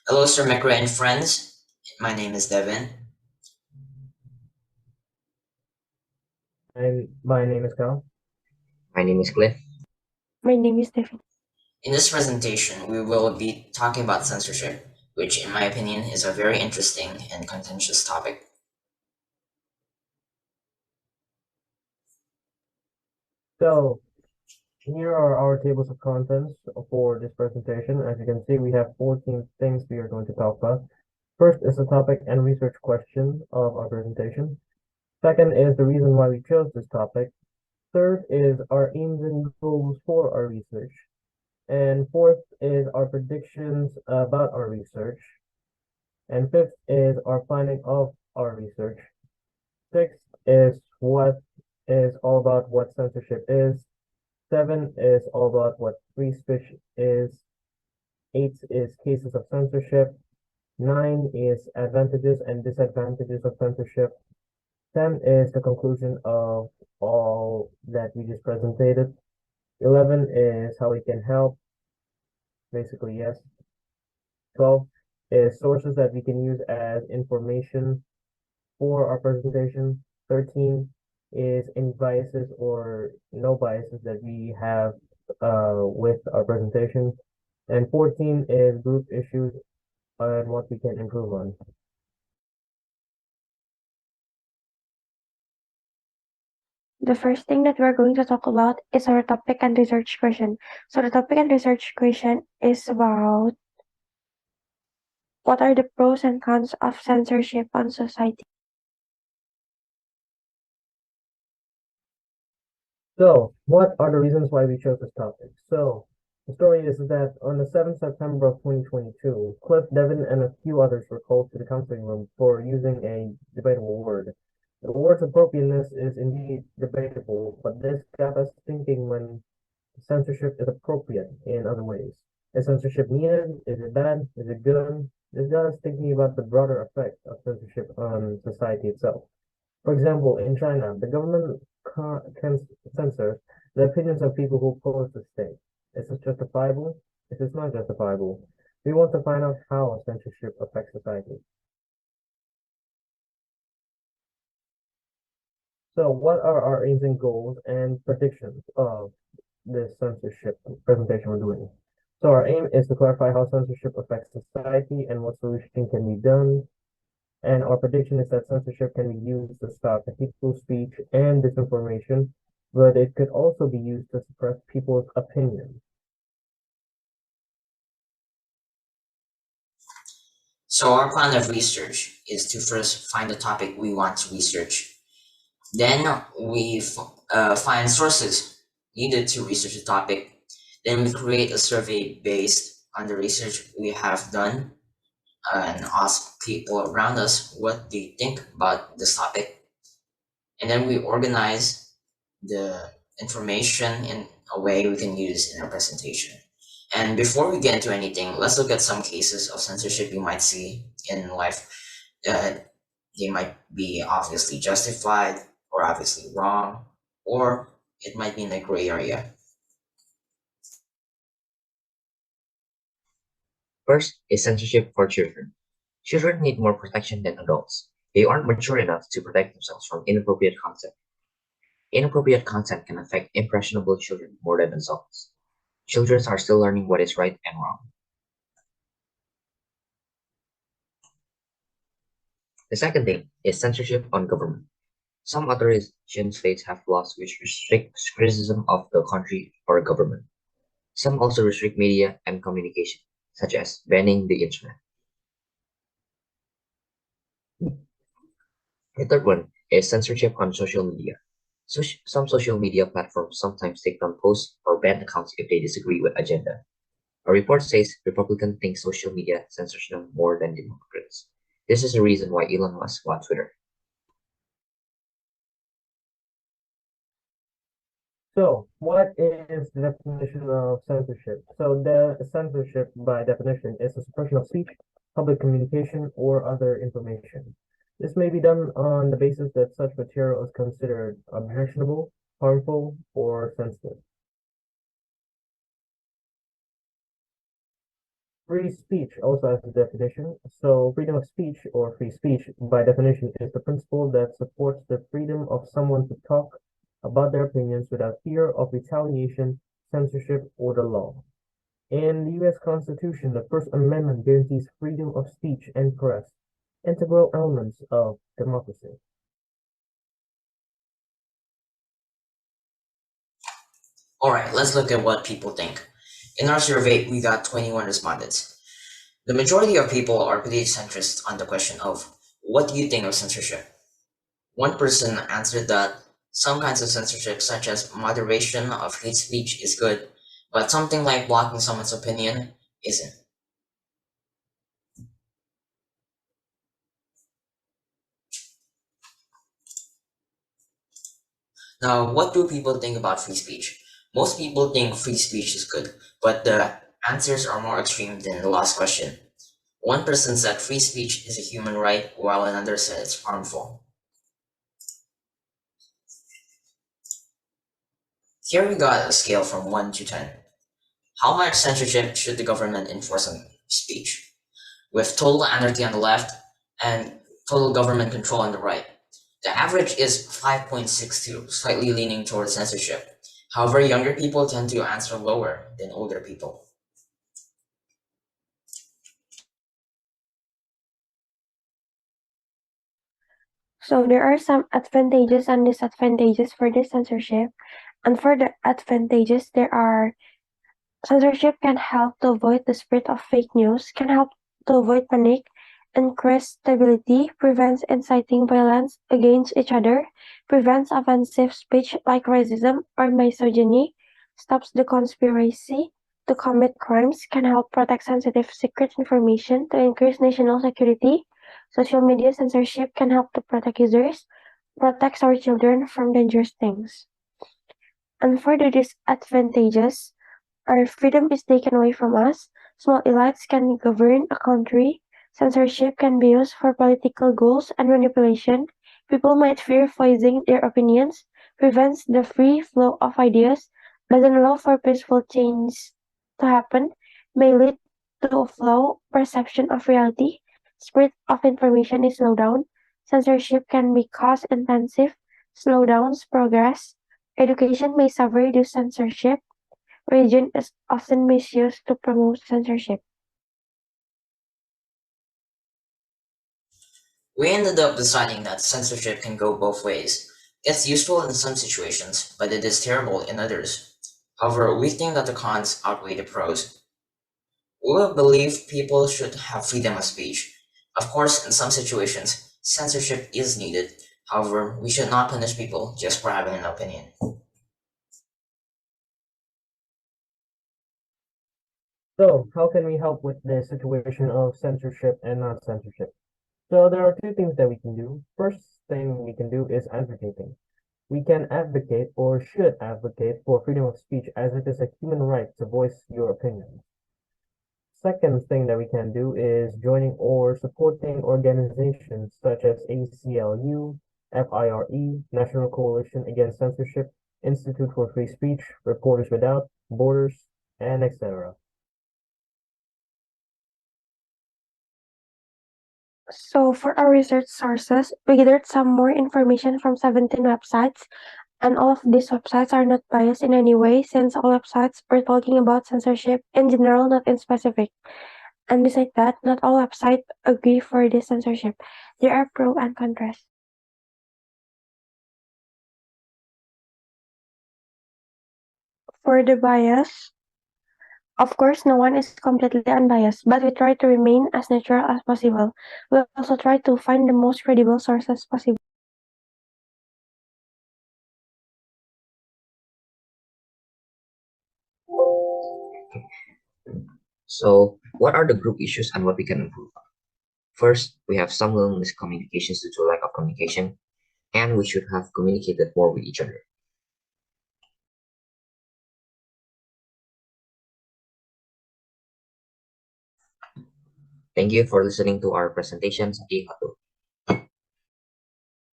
Hello, Sir Mekra and friends. My name is Devin. My name is Carl. My name is Cliff. My name is Devin. In this presentation, we will be talking about censorship, which, in my opinion, is a very interesting and contentious topic. So here are our tables of contents for this presentation. As you can see, we have 14 things we are going to talk about. First is the topic and research question of our presentation. Second is the reason why we chose this topic. Third is our aims and goals for our research. And fourth is our predictions about our research. And fifth is our finding of our research. Sixth is what is all about what censorship is. 7 is all about what free speech is. 8 is cases of censorship. 9 is advantages and disadvantages of censorship. 10 is the conclusion of all that we just presented. 11 is how we can help. Basically, yes. 12 is sources that we can use as information for our presentation. 13 is any biases or no biases that we have with our presentation. And 14 is group issues and what we can improve on. The first thing that we're going to talk about is our topic and research question. So the topic and research question is about what are the pros and cons of censorship on society? So, what are the reasons why we chose this topic? So, the story is that on the 7th September of 2022, Cliff, Devin, and a few others were called to the counseling room for using a debatable word. The word's appropriateness is indeed debatable, but this got us thinking when censorship is appropriate in other ways. Is censorship needed? Is it bad? Is it good? This got us thinking about the broader effect of censorship on society itself. For example, in China, the government can censor the opinions of people who oppose the state. Is this justifiable? Is this not justifiable? We want to find out how censorship affects society. So, what are our aims and goals and predictions of this censorship presentation we're doing? So, our aim is to clarify how censorship affects society and what solution can be done. And our prediction is that censorship can be used to stop hateful speech and disinformation, but it could also be used to suppress people's opinions. So, our plan of research is to first find the topic we want to research. Then we find sources needed to research the topic. Then we create a survey based on the research we have done and ask people around us what they think about this topic. And then we organize the information in a way we can use in our presentation. And before we get into anything, let's look at some cases of censorship you might see in life. They might be obviously justified or obviously wrong, or it might be in a gray area. First is censorship for children. Children need more protection than adults. They aren't mature enough to protect themselves from inappropriate content. Inappropriate content can affect impressionable children more than adults. Children are still learning what is right and wrong. The second thing is censorship on government. Some authoritarian states have laws which restrict criticism of the country or government. Some also restrict media and communication, such as banning the internet. The third one is censorship on social media. Some social media platforms sometimes take down posts or ban accounts if they disagree with agenda. A report says Republicans think social media censors them more than Democrats. This is the reason why Elon Musk bought Twitter. So, what is the definition of censorship? So, the censorship, by definition, is the suppression of speech, public communication, or other information. This may be done on the basis that such material is considered objectionable, harmful, or sensitive. Free speech also has a definition. So, freedom of speech or free speech, by definition, is the principle that supports the freedom of someone to talk about their opinions without fear of retaliation, censorship, or the law. In the U.S. Constitution, the First Amendment guarantees freedom of speech and press, integral elements of democracy. Alright, let's look at what people think. In our survey, we got 21 respondents. The majority of people are pretty centrist on the question of what do you think of censorship? One person answered that some kinds of censorship, such as moderation of hate speech, is good, but something like blocking someone's opinion isn't. Now, what do people think about free speech? Most people think free speech is good, but the answers are more extreme than the last question. One person said free speech is a human right, while another said it's harmful. Here we got a scale from 1 to 10. How much censorship should the government enforce on speech? With total anarchy on the left and total government control on the right. The average is 5.62, slightly leaning towards censorship. However, younger people tend to answer lower than older people. So there are some advantages and disadvantages for this censorship. And for the advantages, there are censorship can help to avoid the spread of fake news, can help to avoid panic, increase stability, prevents inciting violence against each other, prevents offensive speech like racism or misogyny, stops the conspiracy to commit crimes, can help protect sensitive secret information to increase national security. Social media censorship can help to protect users, protects our children from dangerous things. And for the disadvantages, our freedom is taken away from us. Small elites can govern a country. Censorship can be used for political goals and manipulation. People might fear voicing their opinions. Prevents the free flow of ideas. Doesn't allow for peaceful change to happen. May lead to a flow perception of reality. Spread of information is slowed down. Censorship can be cost intensive. Slow down progress. Education may suffer due to censorship. Religion is often misused to promote censorship. We ended up deciding that censorship can go both ways. It's useful in some situations, but it is terrible in others. However, we think that the cons outweigh the pros. We believe people should have freedom of speech. Of course, in some situations, censorship is needed. However, we should not punish people just for having an opinion. So, how can we help with the situation of censorship and not censorship? So, there are two things that we can do. First thing we can do is advocating. We can advocate or should advocate for freedom of speech as it is a human right to voice your opinion. Second thing that we can do is joining or supporting organizations such as ACLU, FIRE, National Coalition Against Censorship, Institute for Free Speech, Reporters Without Borders, and etc. So for our research sources, we gathered some more information from 17 websites, and all of these websites are not biased in any way since all websites are talking about censorship in general, not in specific. And besides that, not all websites agree for this censorship. There are pro and contras. For the bias, of course, no one is completely unbiased, but we try to remain as neutral as possible. We also try to find the most credible sources possible. So, what are the group issues and what we can improve on? First, we have some little miscommunications due to lack of communication, and we should have communicated more with each other. Thank you for listening to our presentation. Sakih Hatu.